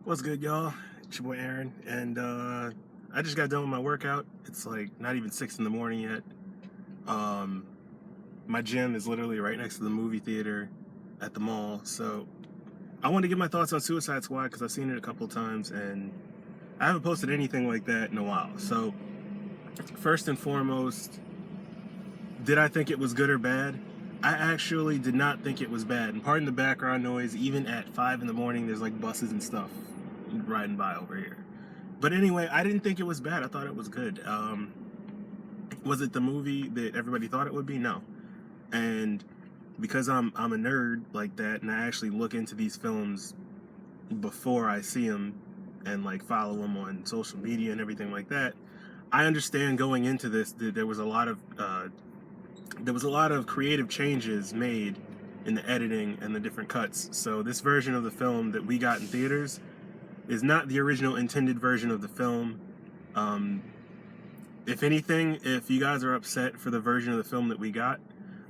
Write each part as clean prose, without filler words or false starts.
What's good, y'all? It's your boy Aaron, and I just got done with my workout. It's like not even 6 in the morning yet. Um, my gym is literally right next to the movie theater at the mall, so I wanted to get my thoughts on Suicide Squad because I've seen it a couple times, and I haven't posted anything like that in a while. So, first and foremost, did I think it was good or bad? I actually did not think it was bad. And pardon the background noise, even at 5 in the morning, there's like buses and stuff riding by over here. But anyway, I didn't think it was bad. I thought it was good. Was it the movie that everybody thought it would be? No. And because I'm a nerd like that, and I actually look into these films before I see them, and like follow them on social media and everything like that, I understand going into this that there was a lot of creative changes made in the editing and the different cuts. So this version of the film that we got in theaters is not the original intended version of the film. Um, if anything, if you guys are upset for the version of the film that we got,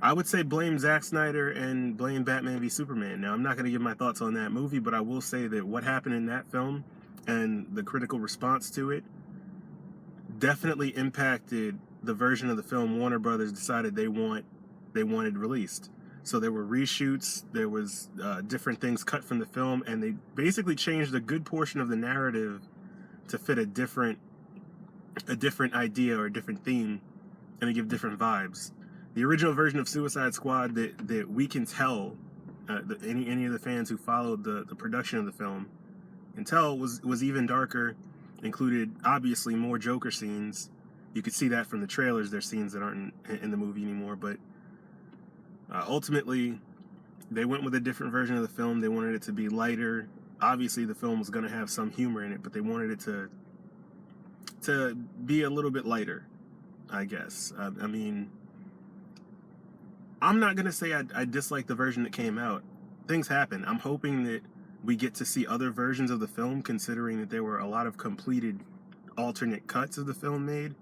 I would say blame Zack Snyder and blame Batman v Superman. Now, I'm not going to give my thoughts on that movie, but I will say that what happened in that film and the critical response to it definitely impacted the version of the film Warner Brothers decided they wanted released. So there were reshoots, there was different things cut from the film, and they basically changed a good portion of the narrative to fit a different idea or a different theme, and to give different vibes. The original version of Suicide Squad that we can tell, any of the fans who followed the production of the film can tell was even darker, included obviously more Joker scenes. You could see that from the trailers. There's scenes that aren't in the movie anymore, but ultimately they went with a different version of the film. They wanted it to be lighter. Obviously, the film was going to have some humor in it, but they wanted it to be a little bit lighter, I guess. I mean, I'm not gonna say I dislike the version that came out. Things happen. I'm hoping that we get to see other versions of the film, considering that there were a lot of completed alternate cuts of the film made.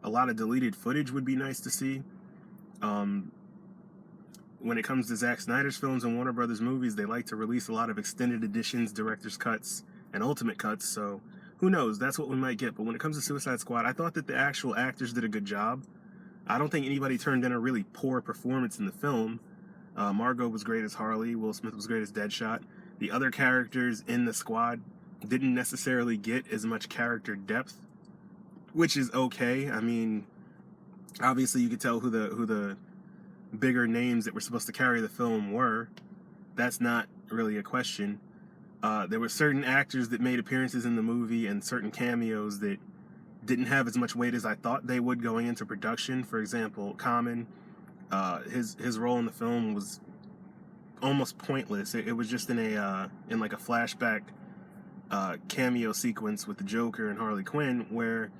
A lot of deleted footage would be nice to see. Um, when it comes to Zack Snyder's films and Warner Brothers movies, they like to release a lot of extended editions, director's cuts, and ultimate cuts. So who knows? That's what we might get. But when it comes to Suicide Squad, I thought that the actual actors did a good job. I don't think anybody turned in a really poor performance in the film. Margot was great as Harley. Will Smith was great as Deadshot. The other characters in the squad didn't necessarily get as much character depth, which is okay. I mean, obviously you could tell who the bigger names that were supposed to carry the film were. That's not really a question. There were certain actors that made appearances in the movie and certain cameos that didn't have as much weight as I thought they would going into production. For example, Common, his role in the film was almost pointless. It was just in like a flashback cameo sequence with the Joker and Harley Quinn, where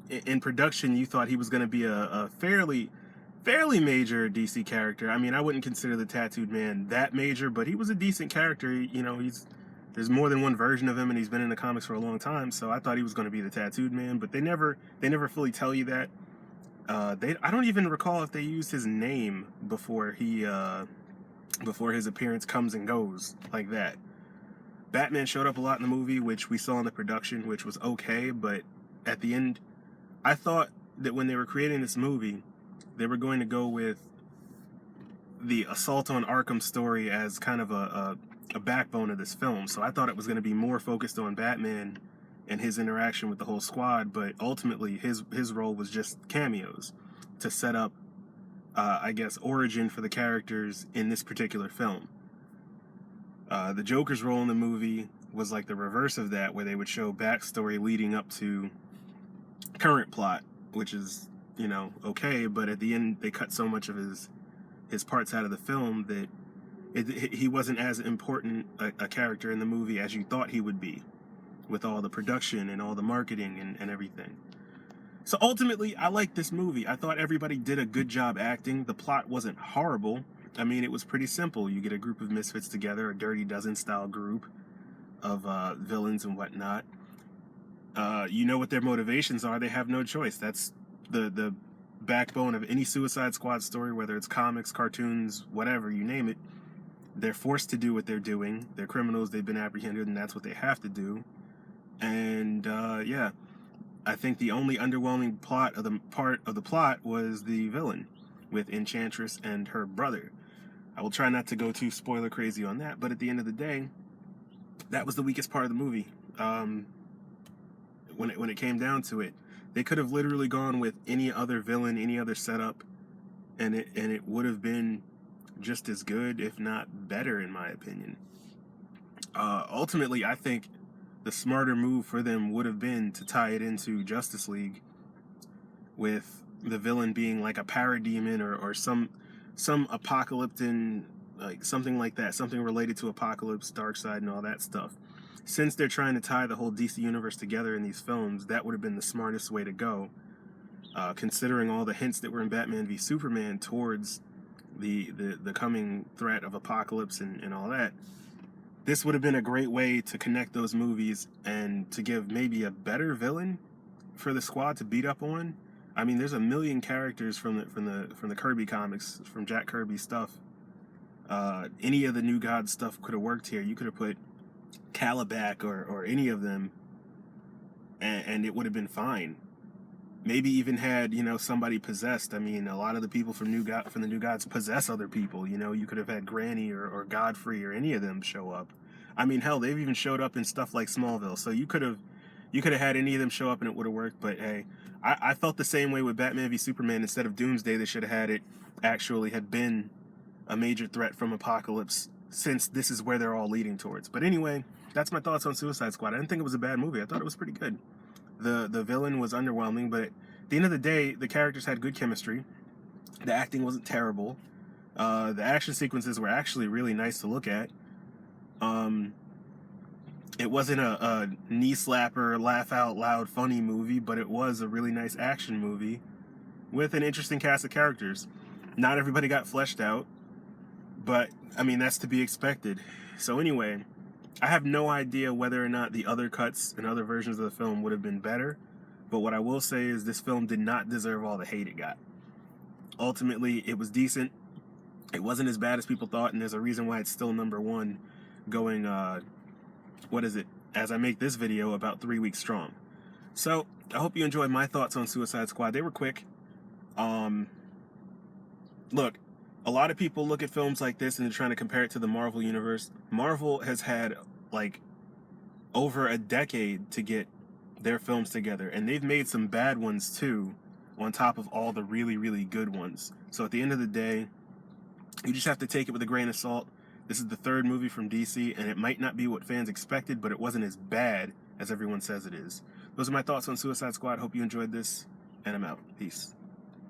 in production you thought he was going to be a fairly major DC character. I mean, I wouldn't consider the Tattooed Man that major, but he was a decent character. You know, there's more than one version of him, and he's been in the comics for a long time. So I thought he was going to be the Tattooed Man, but they never fully tell you that. I don't even recall if they used his name before his appearance comes and goes like that. Batman showed up a lot in the movie, which we saw in the production, which was okay, but at the end, I thought that when they were creating this movie, they were going to go with the Assault on Arkham story as kind of a backbone of this film. So I thought it was going to be more focused on Batman and his interaction with the whole squad, but ultimately his role was just cameos to set up, I guess, origin for the characters in this particular film. The Joker's role in the movie was like the reverse of that, where they would show backstory leading up to current plot, which is, you know, okay, but at the end they cut so much of his parts out of the film that he wasn't as important a character in the movie as you thought he would be, with all the production and all the marketing and everything. So ultimately, I liked this movie. I thought everybody did a good job acting. The plot wasn't horrible. I mean, it was pretty simple. You get a group of misfits together, a Dirty Dozen style group of villains and whatnot. You know what their motivations are. They have no choice. That's the backbone of any Suicide Squad story, whether it's comics, cartoons, whatever, you name it. They're forced to do what they're doing. They're criminals. They've been apprehended, and that's what they have to do. And yeah, I think the only underwhelming part of the plot was the villain with Enchantress and her brother. I will try not to go too spoiler crazy on that, but at the end of the day, that was the weakest part of the movie. When it came down to it, they could have literally gone with any other villain, any other setup, and it would have been just as good, if not better, in my opinion. Ultimately, I think the smarter move for them would have been to tie it into Justice League, with the villain being like a parademon or some apocalyptic, like something like that, something related to Apocalypse, Darkseid, and all that stuff. Since they're trying to tie the whole DC universe together in these films, that would have been the smartest way to go, considering all the hints that were in Batman v Superman towards the coming threat of Apocalypse and all that. This would have been a great way to connect those movies and to give maybe a better villain for the Squad to beat up on. I mean, there's a million characters from the Kirby comics, from Jack Kirby stuff. Any of the New God stuff could have worked here. You could have put Calabac or any of them, and it would have been fine. Maybe even had, somebody possessed. I mean, a lot of the people from the New Gods possess other people. You could have had Granny or Godfrey or any of them show up. I mean, hell, they've even showed up in stuff like Smallville. So you could have had any of them show up and it would have worked. But hey, I felt the same way with Batman v Superman. Instead of Doomsday, they should have had it actually had been a major threat from Apocalypse, since this is where they're all leading towards. But anyway, that's my thoughts on Suicide Squad. I didn't think it was a bad movie. I thought it was pretty good. The villain was underwhelming, but at the end of the day, the characters had good chemistry. The acting wasn't terrible. The action sequences were actually really nice to look at. It wasn't a knee slapper, laugh out loud, funny movie, but it was a really nice action movie with an interesting cast of characters. Not everybody got fleshed out, but I mean, that's to be expected. So anyway, I have no idea whether or not the other cuts and other versions of the film would have been better, but what I will say is this film did not deserve all the hate it got. Ultimately, it was decent. It wasn't as bad as people thought, and there's a reason why it's still number one, going, as I make this video, about 3 weeks strong. So, I hope you enjoyed my thoughts on Suicide Squad. They were quick. Look, a lot of people look at films like this and they're trying to compare it to the Marvel Universe. Marvel has had, over a decade to get their films together, and they've made some bad ones too, on top of all the really, really good ones. So at the end of the day, you just have to take it with a grain of salt. This is the third movie from DC, and it might not be what fans expected, but it wasn't as bad as everyone says it is. Those are my thoughts on Suicide Squad. Hope you enjoyed this, and I'm out. Peace.